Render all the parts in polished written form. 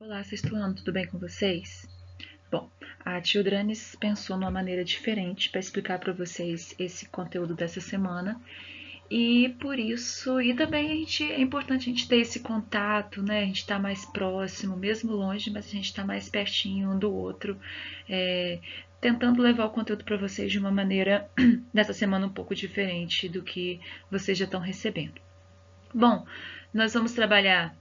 Olá, sexto ano, tudo bem com vocês? Bom, a Childranes pensou numa maneira diferente para explicar para vocês esse conteúdo dessa semana e por isso, e também é importante a gente ter esse contato, né? A gente está mais próximo, mesmo longe, mas a gente está mais pertinho um do outro, tentando levar o conteúdo para vocês de uma maneira, nessa semana, um pouco diferente do que vocês já estão recebendo. Bom, nós vamos trabalhar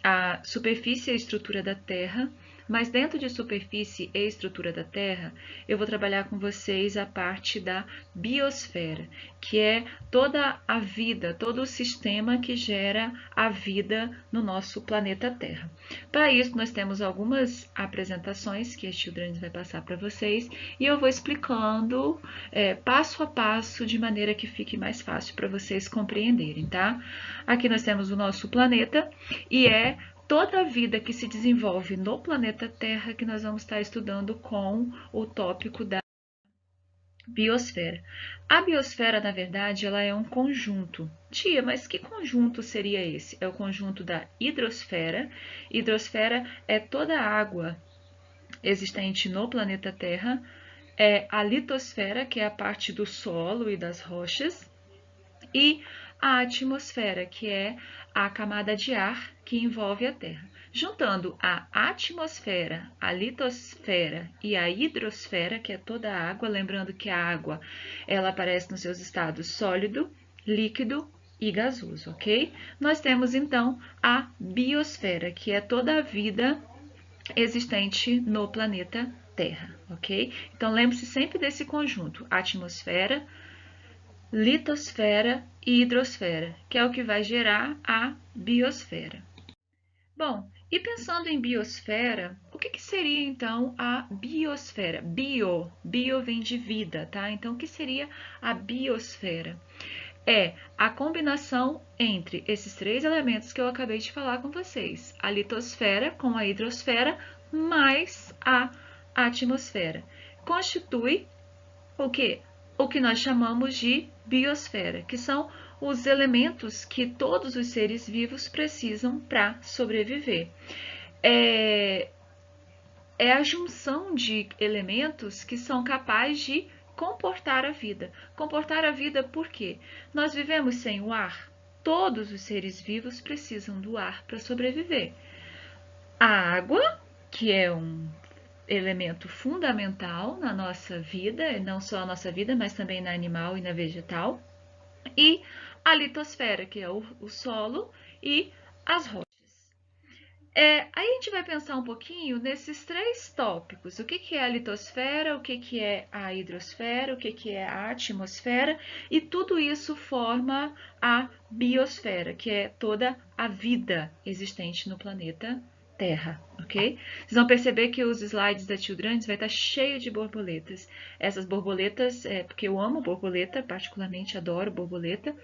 a superfície e a estrutura da Terra, mas dentro de superfície e estrutura da Terra, eu vou trabalhar com vocês a parte da biosfera, que é toda a vida, todo o sistema que gera a vida no nosso planeta Terra. Para isso, nós temos algumas apresentações que a Children's vai passar para vocês e eu vou explicando passo a passo de maneira que fique mais fácil para vocês compreenderem, tá? Aqui nós temos o nosso planeta e é toda a vida que se desenvolve no planeta Terra que nós vamos estar estudando com o tópico da biosfera. A biosfera, na verdade, ela é um conjunto. Tia, mas que conjunto seria esse? É o conjunto da hidrosfera. Hidrosfera é toda a água existente no planeta Terra. É a litosfera, que é a parte do solo e das rochas. E a atmosfera, que é a camada de ar que envolve a Terra. Juntando a atmosfera, a litosfera e a hidrosfera, que é toda a água, lembrando que a água ela aparece nos seus estados sólido, líquido e gasoso, ok? Nós temos então a biosfera, que é toda a vida existente no planeta Terra, ok? Então lembre-se sempre desse conjunto: atmosfera, litosfera e hidrosfera, que é o que vai gerar a biosfera. Bom, e pensando em biosfera, o que seria então a biosfera? Bio vem de vida, tá? Então, o que seria a biosfera? É a combinação entre esses três elementos que eu acabei de falar com vocês: a litosfera com a hidrosfera mais a atmosfera. Constitui o que? O que nós chamamos de biosfera, que são os elementos que todos os seres vivos precisam para sobreviver. É a junção de elementos que são capazes de comportar a vida. Comportar a vida por quê? Nós vivemos sem o ar. Todos os seres vivos precisam do ar para sobreviver. A água, que é um elemento fundamental na nossa vida, não só na nossa vida, mas também na animal e na vegetal, e a litosfera, que é o solo e as rochas. Aí a gente vai pensar um pouquinho nesses três tópicos: o que é a litosfera, o que é a hidrosfera, o que é a atmosfera, e tudo isso forma a biosfera, que é toda a vida existente no planeta Terra, ok? Vocês vão perceber que os slides da Children's vai estar cheio de borboletas. Essas borboletas, porque eu amo borboleta, particularmente adoro borboleta,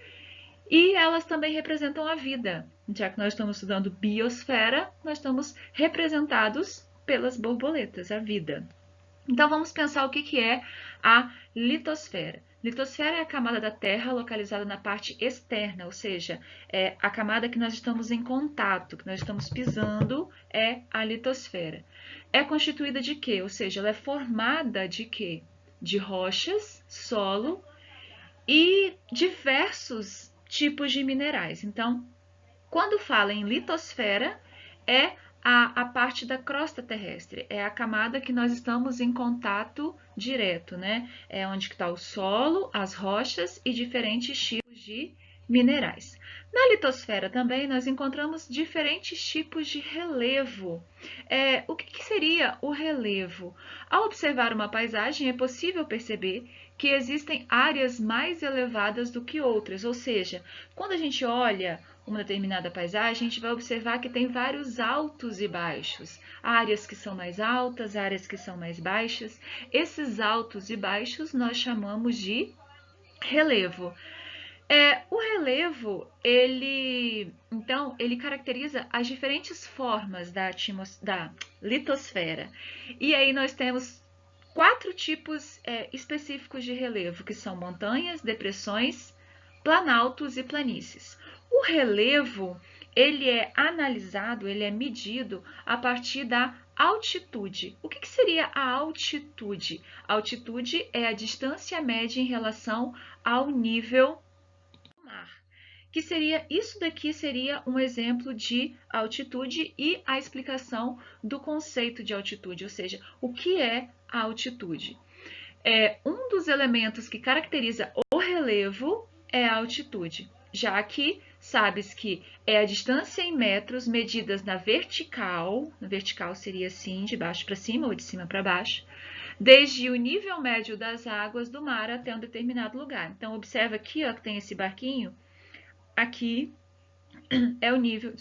e elas também representam a vida. Já que nós estamos estudando biosfera, nós estamos representados pelas borboletas, a vida. Então vamos pensar o que é a litosfera. Litosfera é a camada da Terra localizada na parte externa, ou seja, é a camada que nós estamos em contato, que nós estamos pisando, é a litosfera. É constituída de quê? Ou seja, ela é formada de quê? De rochas, solo e diversos tipos de minerais. Então, quando fala em litosfera, é a parte da crosta terrestre, é a camada que nós estamos em contato direto, né? É onde está o solo, as rochas e diferentes tipos de minerais. Na litosfera também nós encontramos diferentes tipos de relevo. O que seria o relevo? Ao observar uma paisagem, é possível perceber que existem áreas mais elevadas do que outras, ou seja, quando a gente olha uma determinada paisagem, a gente vai observar que tem vários altos e baixos, áreas que são mais altas, áreas que são mais baixas. Esses altos e baixos nós chamamos de relevo. O relevo, ele caracteriza as diferentes formas da litosfera. E aí nós temos quatro tipos específicos de relevo, que são montanhas, depressões, planaltos e planícies. O relevo, ele é analisado, ele é medido a partir da altitude. O que seria a altitude? A altitude é a distância média em relação ao nível do mar. Que seria, isso daqui seria um exemplo de altitude e a explicação do conceito de altitude, ou seja, o que é a altitude. Um dos elementos que caracteriza o relevo é a altitude, já que sabes que é a distância em metros medidas na vertical seria assim, de baixo para cima ou de cima para baixo, desde o nível médio das águas do mar até um determinado lugar. Então, observa aqui, ó, que tem esse barquinho, aqui é o nível,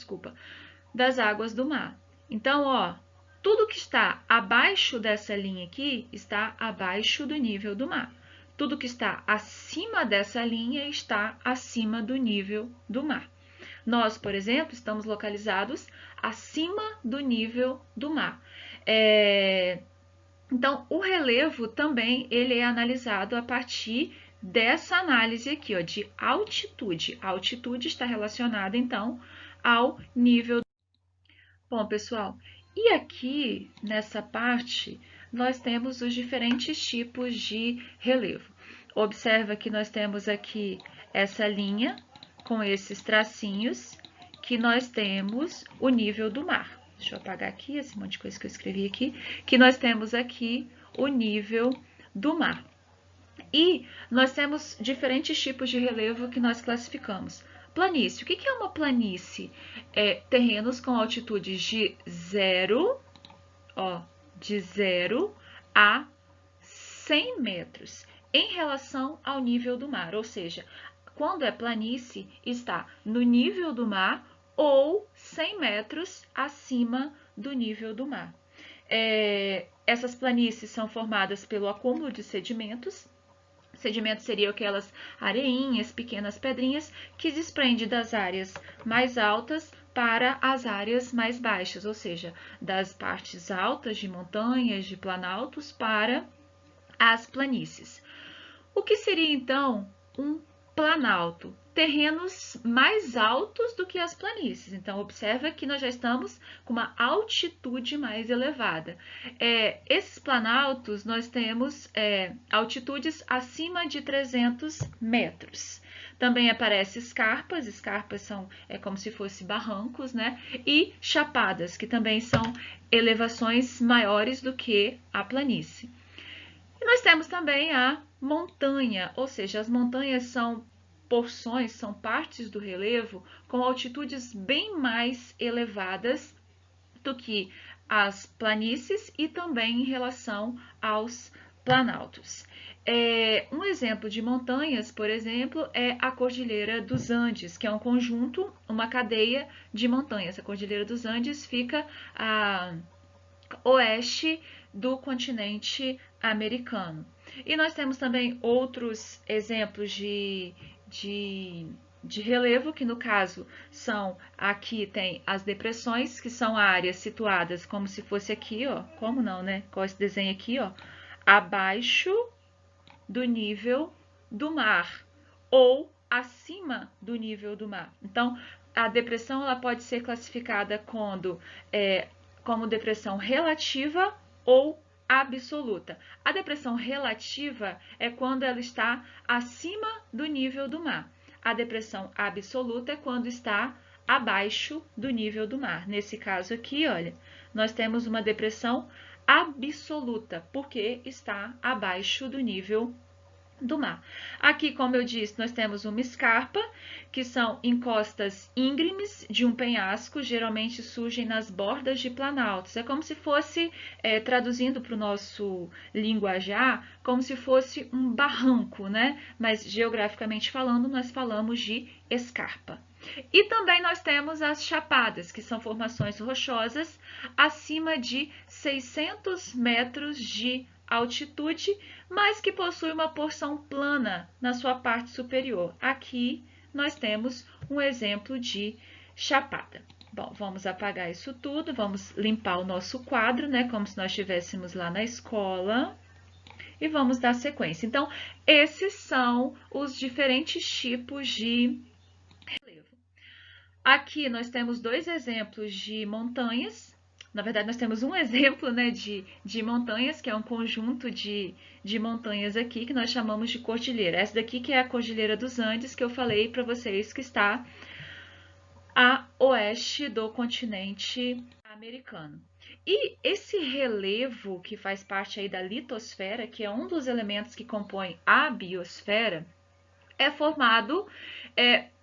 das águas do mar. Então, ó, tudo que está abaixo dessa linha aqui está abaixo do nível do mar. Tudo que está acima dessa linha está acima do nível do mar. Nós, por exemplo, estamos localizados acima do nível do mar. Então, o relevo também ele é analisado a partir dessa análise aqui, ó, de altitude. A altitude está relacionada, então, ao nível. Bom, pessoal, e aqui nessa parte nós temos os diferentes tipos de relevo. Observa que nós temos aqui essa linha com esses tracinhos, que nós temos o nível do mar. Deixa eu apagar aqui esse monte de coisa que eu escrevi aqui, que nós temos aqui o nível do mar. E nós temos diferentes tipos de relevo que nós classificamos. Planície. O que é uma planície? Terrenos com altitudes de 0 a 100 metros em relação ao nível do mar. Ou seja, quando é planície, está no nível do mar ou 100 metros acima do nível do mar. Essas planícies são formadas pelo acúmulo de sedimentos. Sedimentos seriam aquelas areinhas, pequenas pedrinhas que desprende das áreas mais altas para as áreas mais baixas, ou seja, das partes altas de montanhas, de planaltos para as planícies. O que seria então um planalto? Terrenos mais altos do que as planícies. Então, observa que nós já estamos com uma altitude mais elevada. Esses planaltos, nós temos altitudes acima de 300 metros. Também aparecem escarpas. Escarpas são como se fossem barrancos, né? E chapadas, que também são elevações maiores do que a planície. E nós temos também a montanha, ou seja, as montanhas são porções, são partes do relevo com altitudes bem mais elevadas do que as planícies e também em relação aos planaltos. Um exemplo de montanhas, por exemplo, é a Cordilheira dos Andes, que é um conjunto, uma cadeia de montanhas. A Cordilheira dos Andes fica a oeste do continente americano. E nós temos também outros exemplos de relevo, que no caso são, aqui tem as depressões, que são áreas situadas como se fosse aqui, ó, como não, né? Com esse desenho aqui, ó, abaixo do nível do mar ou acima do nível do mar. Então, a depressão ela pode ser classificada como depressão relativa ou absoluta. A depressão relativa é quando ela está acima do nível do mar. A depressão absoluta é quando está abaixo do nível do mar. Nesse caso aqui, olha, nós temos uma depressão absoluta, porque está abaixo do nível do mar. Aqui, como eu disse, nós temos uma escarpa, que são encostas íngremes de um penhasco, geralmente surgem nas bordas de planaltos. É como se fosse, traduzindo para o nosso linguajar, como se fosse um barranco, né? Mas geograficamente falando, nós falamos de escarpa. E também nós temos as chapadas, que são formações rochosas acima de 600 metros de altitude, mas que possui uma porção plana na sua parte superior. Aqui nós temos um exemplo de chapada. Bom, vamos apagar isso tudo, vamos limpar o nosso quadro, né, como se nós estivéssemos lá na escola, e vamos dar sequência. Então, esses são os diferentes tipos de relevo. Aqui nós temos dois exemplos de montanhas. Na verdade, nós temos um exemplo, né, de montanhas, que é um conjunto de montanhas aqui, que nós chamamos de cordilheira. Essa daqui que é a Cordilheira dos Andes, que eu falei para vocês que está a oeste do continente americano. E esse relevo que faz parte aí da litosfera, que é um dos elementos que compõem a biosfera, é formado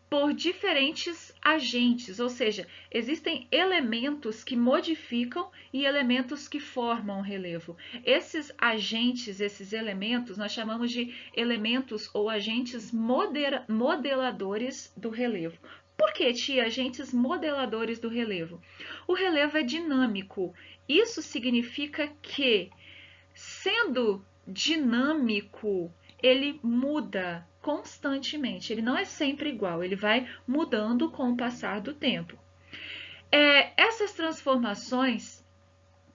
por diferentes agentes, ou seja, existem elementos que modificam e elementos que formam o relevo. Esses agentes, esses elementos, nós chamamos de elementos ou agentes modeladores do relevo. Por que, tia, agentes modeladores do relevo? O relevo é dinâmico. Isso significa que, sendo dinâmico, ele muda constantemente. Ele não é sempre igual, ele vai mudando com o passar do tempo. Essas transformações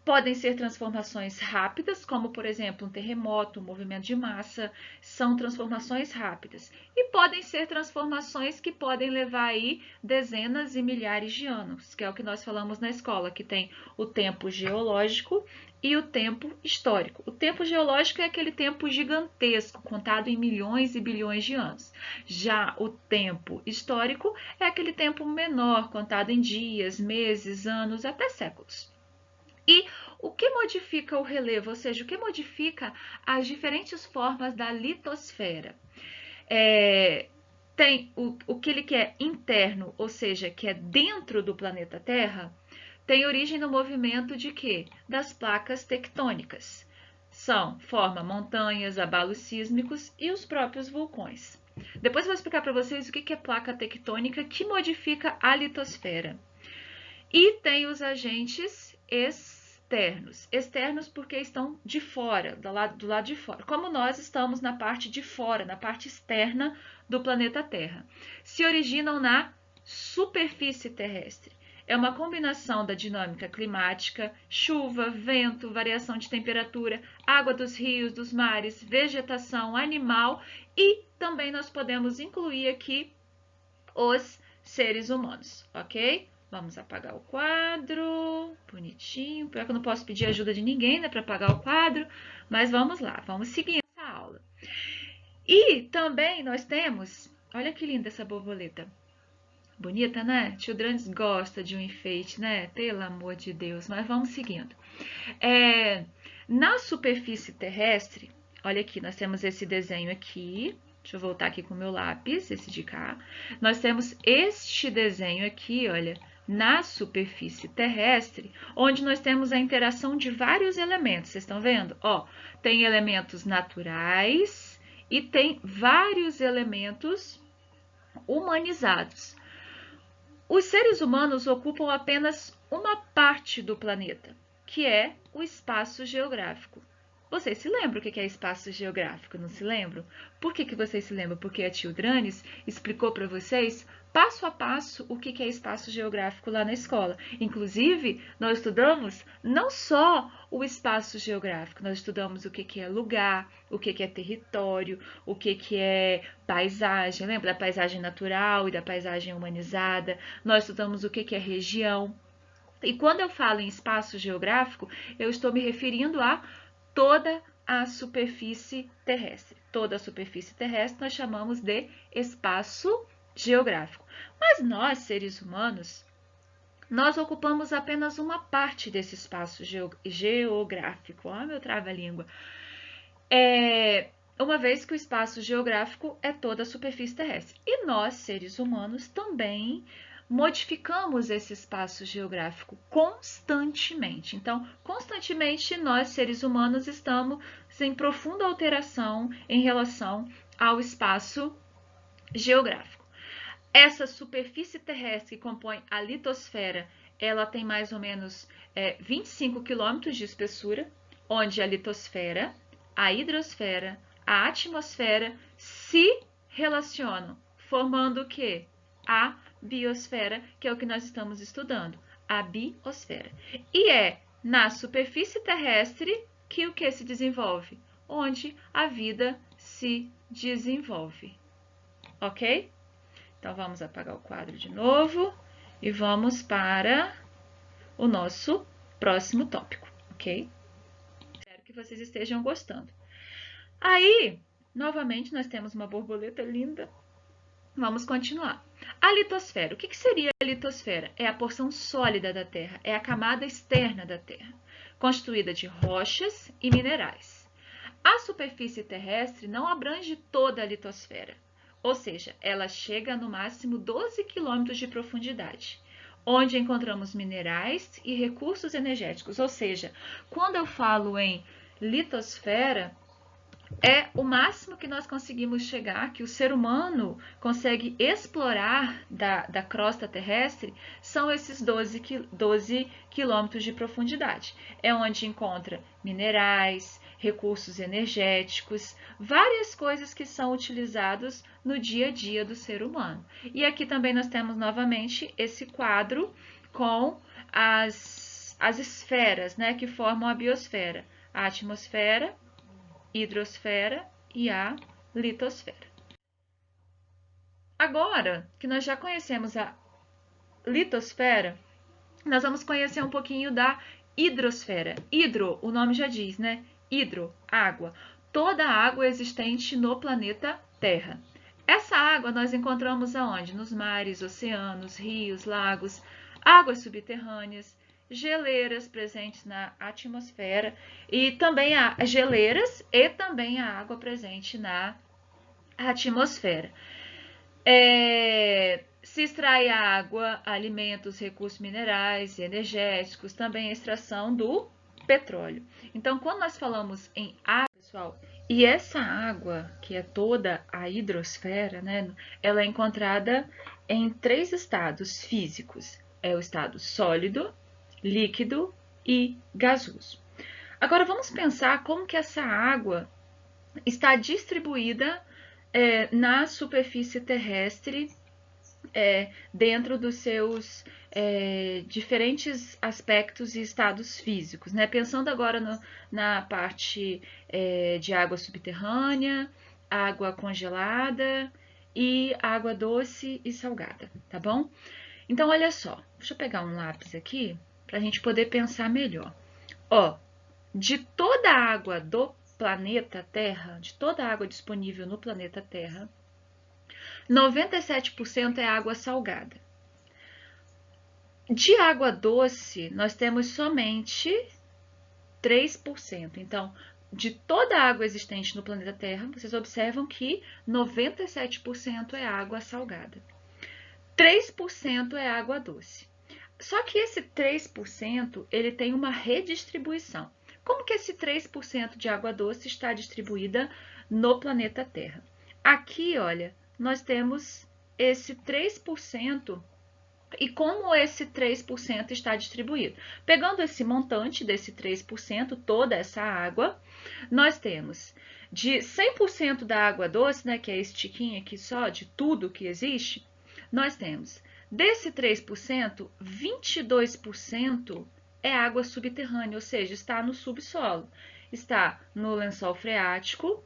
podem ser transformações rápidas, como por exemplo um terremoto, um movimento de massa, são transformações rápidas. E podem ser transformações que podem levar aí dezenas e milhares de anos, que é o que nós falamos na escola, que tem o tempo geológico e o tempo histórico. O tempo geológico é aquele tempo gigantesco, contado em milhões e bilhões de anos. Já o tempo histórico é aquele tempo menor, contado em dias, meses, anos, até séculos. E o que modifica o relevo, ou seja, o que modifica as diferentes formas da litosfera? Tem o que ele quer interno, ou seja, que é dentro do planeta Terra, tem origem no movimento de quê? Das placas tectônicas. Forma montanhas, abalos sísmicos e os próprios vulcões. Depois eu vou explicar para vocês o que é placa tectônica que modifica a litosfera. E tem os agentes externos. Externos porque estão de fora, do lado de fora. Como nós estamos na parte de fora, na parte externa do planeta Terra. Se originam na superfície terrestre. É uma combinação da dinâmica climática, chuva, vento, variação de temperatura, água dos rios, dos mares, vegetação, animal e também nós podemos incluir aqui os seres humanos, ok? Vamos apagar o quadro, bonitinho. Pior que eu não posso pedir ajuda de ninguém, né, para apagar o quadro, mas vamos lá, vamos seguir essa aula. E também nós temos, olha que linda essa borboleta. Bonita, né? Children's gosta de um enfeite, né? Pelo amor de Deus, mas vamos seguindo. Na superfície terrestre, olha aqui, nós temos esse desenho aqui. Deixa eu voltar aqui com o meu lápis, esse de cá. Nós temos este desenho aqui, olha, na superfície terrestre, onde nós temos a interação de vários elementos. Vocês estão vendo? Ó, tem elementos naturais e tem vários elementos humanizados. Os seres humanos ocupam apenas uma parte do planeta, que é o espaço geográfico. Vocês se lembram o que é espaço geográfico, não se lembram? Por que vocês se lembram? Porque a Children's explicou para vocês passo a passo o que é espaço geográfico lá na escola. Inclusive, nós estudamos não só o espaço geográfico, nós estudamos o que é lugar, o que é território, o que é paisagem, lembra da paisagem natural e da paisagem humanizada? Nós estudamos o que é região. E quando eu falo em espaço geográfico, eu estou me referindo a toda a superfície terrestre. Toda a superfície terrestre nós chamamos de espaço geográfico. Mas nós, seres humanos, nós ocupamos apenas uma parte desse espaço geográfico. Ó, meu trava-língua. Uma vez que o espaço geográfico é toda a superfície terrestre. E nós, seres humanos, também modificamos esse espaço geográfico constantemente. Então, constantemente, nós, seres humanos, estamos em profunda alteração em relação ao espaço geográfico. Essa superfície terrestre que compõe a litosfera, ela tem mais ou menos 25 quilômetros de espessura, onde a litosfera, a hidrosfera, a atmosfera se relacionam, formando o quê? A biosfera, que é o que nós estamos estudando, a biosfera. E é na superfície terrestre que o que se desenvolve? Onde a vida se desenvolve. Ok? Então, vamos apagar o quadro de novo. e vamos para o nosso próximo tópico, ok? Espero que vocês estejam gostando. Aí, novamente, nós temos uma borboleta linda. Vamos continuar. A litosfera. O que seria a litosfera? É a porção sólida da Terra, é a camada externa da Terra, constituída de rochas e minerais. A superfície terrestre não abrange toda a litosfera, ou seja, ela chega no máximo 12 quilômetros de profundidade, onde encontramos minerais e recursos energéticos. Ou seja, quando eu falo em litosfera, é o máximo que nós conseguimos chegar, que o ser humano consegue explorar da crosta terrestre, são esses 12 quilômetros de profundidade. É onde encontra minerais, recursos energéticos, várias coisas que são utilizadas no dia a dia do ser humano. E aqui também nós temos novamente esse quadro com as esferas, né, que formam a biosfera, a atmosfera, hidrosfera e a litosfera. Agora que nós já conhecemos a litosfera, nós vamos conhecer um pouquinho da hidrosfera. Hidro, o nome já diz, né? Hidro, água. Toda a água existente no planeta Terra. Essa água nós encontramos aonde? Nos mares, oceanos, rios, lagos, águas subterrâneas, geleiras presentes na atmosfera e também há geleiras e também a água presente na atmosfera. Se extrai a água, alimentos, recursos minerais e energéticos, também a extração do petróleo. Então, quando nós falamos em água, pessoal, e essa água, que é toda a hidrosfera, né, ela é encontrada em 3 estados físicos. É o estado sólido, líquido e gasoso. Agora, vamos pensar como que essa água está distribuída na superfície terrestre, dentro dos seus diferentes aspectos e estados físicos, né? Pensando agora na parte de água subterrânea, água congelada e água doce e salgada, tá bom? Então, olha só, deixa eu pegar um lápis aqui para a gente poder pensar melhor. Ó, de toda a água do planeta Terra, de toda a água disponível no planeta Terra, 97% é água salgada. De água doce, nós temos somente 3%. Então, de toda a água existente no planeta Terra, vocês observam que 97% é água salgada. 3% é água doce. Só que esse 3%, ele tem uma redistribuição. Como que esse 3% de água doce está distribuída no planeta Terra? Aqui, olha, nós temos esse 3% e como esse 3% está distribuído. Pegando esse montante desse 3%, toda essa água, nós temos de 100% da água doce, né, que é esse tiquinho aqui só, de tudo que existe, nós temos desse 3%, 22% é água subterrânea, ou seja, está no subsolo, está no lençol freático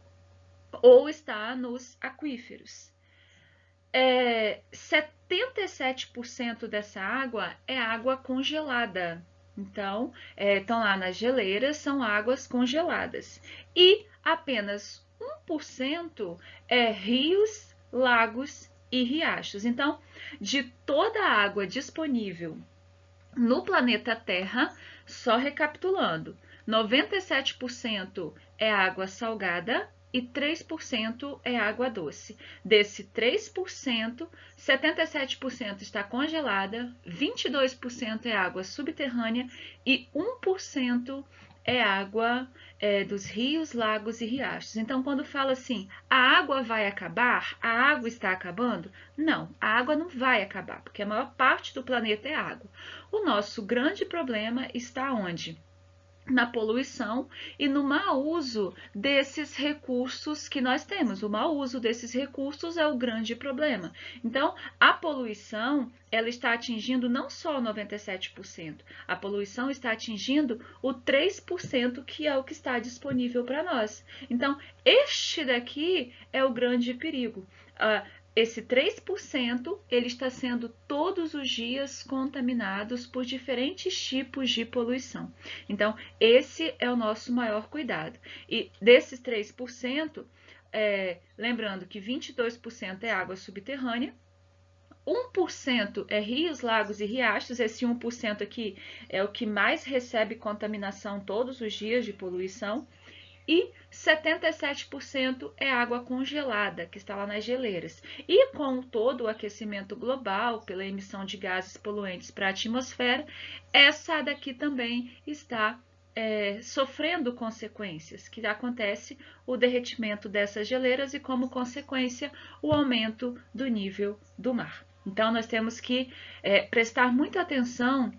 ou está nos aquíferos. 77% dessa água é água congelada. Então, estão lá nas geleiras, são águas congeladas. E apenas 1% é rios, lagos e riachos. Então, de toda a água disponível no planeta Terra, só recapitulando, 97% é água salgada e 3% é água doce. Desse 3%, 77% está congelada, 22% é água subterrânea e 1% é água dos rios, lagos e riachos. Então, quando fala assim, a água vai acabar, a água está acabando, não, a água não vai acabar, porque a maior parte do planeta é água. O nosso grande problema está onde? Na poluição e no mau uso desses recursos que nós temos. O mau uso desses recursos é o grande problema. Então, a poluição, ela está atingindo não só 97%, a poluição está atingindo o 3%, que é o que está disponível para nós. Então, este daqui é o grande perigo. esse 3% ele está sendo todos os dias contaminados por diferentes tipos de poluição. Então, esse é o nosso maior cuidado. E desses 3%, lembrando que 22% é água subterrânea, 1% é rios, lagos e riachos. Esse 1% aqui é o que mais recebe contaminação todos os dias de poluição. E 77% é água congelada, que está lá nas geleiras. E com todo o aquecimento global, pela emissão de gases poluentes para a atmosfera, essa daqui também está sofrendo consequências, que acontece o derretimento dessas geleiras e, como consequência, o aumento do nível do mar. Então, nós temos que prestar muita atenção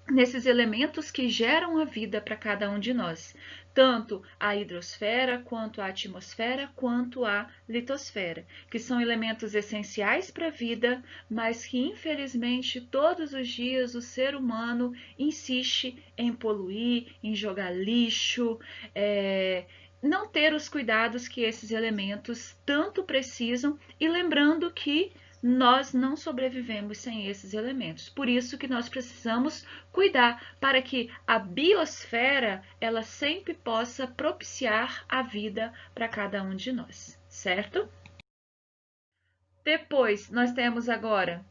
nesses elementos que geram a vida para cada um de nós, tanto a hidrosfera, quanto a atmosfera, quanto a litosfera, que são elementos essenciais para a vida, mas que infelizmente todos os dias o ser humano insiste em poluir, em jogar lixo, não ter os cuidados que esses elementos tanto precisam, e lembrando que nós não sobrevivemos sem esses elementos. Por isso que nós precisamos cuidar para que a biosfera ela sempre possa propiciar a vida para cada um de nós, certo? Depois, nós temos agora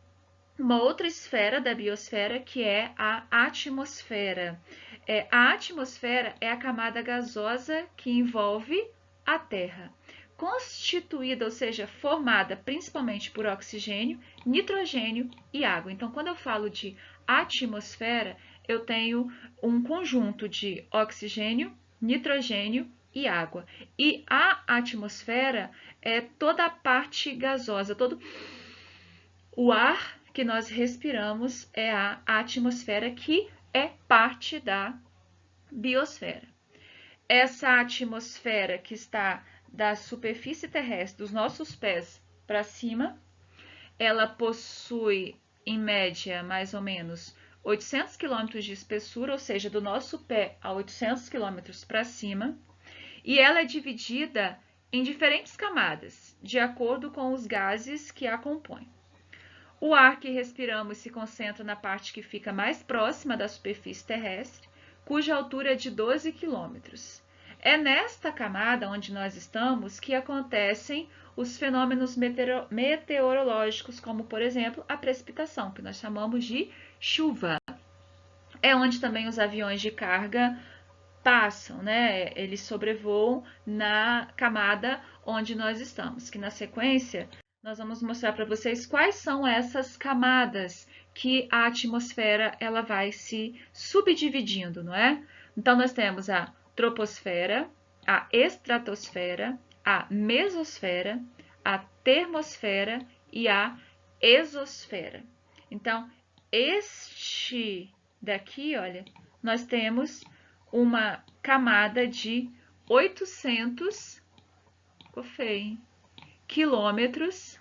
uma outra esfera da biosfera, que é a atmosfera. A atmosfera é a camada gasosa que envolve a Terra, constituída, ou seja, formada principalmente por oxigênio, nitrogênio e água. Então, quando eu falo de atmosfera, eu tenho um conjunto de oxigênio, nitrogênio e água. E a atmosfera é toda a parte gasosa, todo o ar que nós respiramos é a atmosfera, que é parte da biosfera. Essa atmosfera que está da superfície terrestre, dos nossos pés para cima, ela possui, em média, mais ou menos 800 km de espessura, ou seja, do nosso pé a 800 km para cima, e ela é dividida em diferentes camadas, de acordo com os gases que a compõem. O ar que respiramos se concentra na parte que fica mais próxima da superfície terrestre, cuja altura é de 12 quilômetros. É nesta camada onde nós estamos que acontecem os fenômenos meteorológicos, como, por exemplo, a precipitação, que nós chamamos de chuva. É onde também os aviões de carga passam, né? Eles sobrevoam na camada onde nós estamos, que na sequência nós vamos mostrar para vocês quais são essas camadas que a atmosfera ela vai se subdividindo, não é? Então, nós temos a troposfera, a estratosfera, a mesosfera, a termosfera e a exosfera. Então, este daqui, olha, nós temos uma camada de 800 quilômetros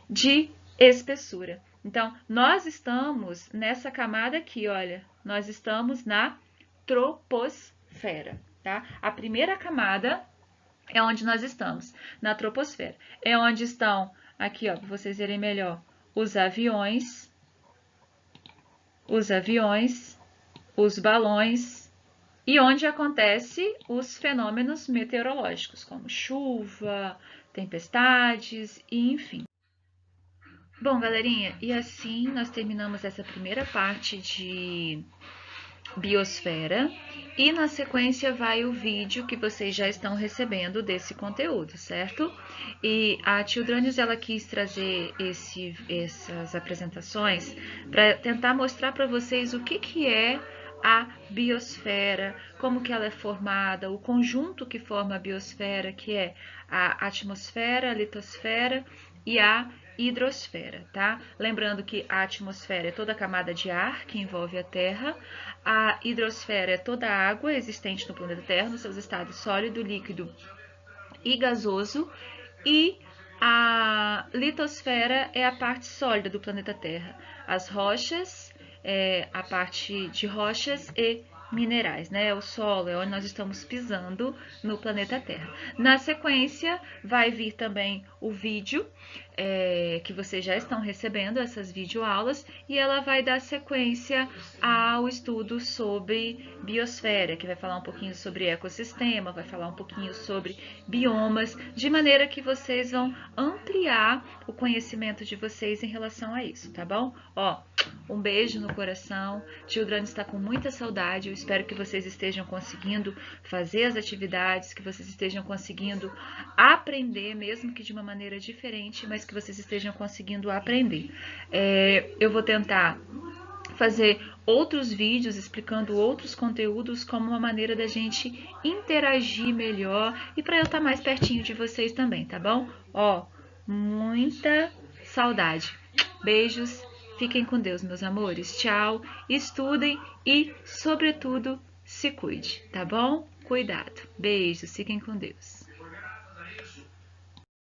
de espessura. Então, nós estamos nessa camada aqui, olha, nós estamos na troposfera, tá? A primeira camada é onde nós estamos, na troposfera. É onde estão, aqui, ó, para vocês verem melhor, os aviões, os balões, e onde acontecem os fenômenos meteorológicos, como chuva, tempestades, e enfim. Bom, galerinha, e assim nós terminamos essa primeira parte de biosfera, e na sequência vai o vídeo que vocês já estão recebendo desse conteúdo, certo? E a Children's, ela quis trazer essas apresentações para tentar mostrar para vocês o que é a biosfera, como que ela é formada, o conjunto que forma a biosfera, que é a atmosfera, a litosfera e a hidrosfera, tá? Lembrando que a atmosfera é toda a camada de ar que envolve a Terra, a hidrosfera é toda a água existente no planeta Terra, nos seus estados sólido, líquido e gasoso, e a litosfera é a parte sólida do planeta Terra, as rochas, a parte de rochas e minerais, né? O solo é onde nós estamos pisando no planeta Terra. Na sequência, vai vir também o vídeo, que vocês já estão recebendo, essas videoaulas, e ela vai dar sequência ao estudo sobre biosfera, que vai falar um pouquinho sobre ecossistema, vai falar um pouquinho sobre biomas, de maneira que vocês vão ampliar o conhecimento de vocês em relação a isso, tá bom? Ó, um beijo no coração. Children está com muita saudade. Eu espero que vocês estejam conseguindo fazer as atividades, que vocês estejam conseguindo aprender, mesmo que de uma maneira diferente, mas que vocês estejam conseguindo aprender. Eu vou tentar fazer outros vídeos explicando outros conteúdos como uma maneira da gente interagir melhor e para eu estar mais pertinho de vocês também, tá bom? Ó, muita saudade. Beijos, fiquem com Deus, meus amores. Tchau, estudem e, sobretudo, se cuide, tá bom? Cuidado. Beijos, fiquem com Deus.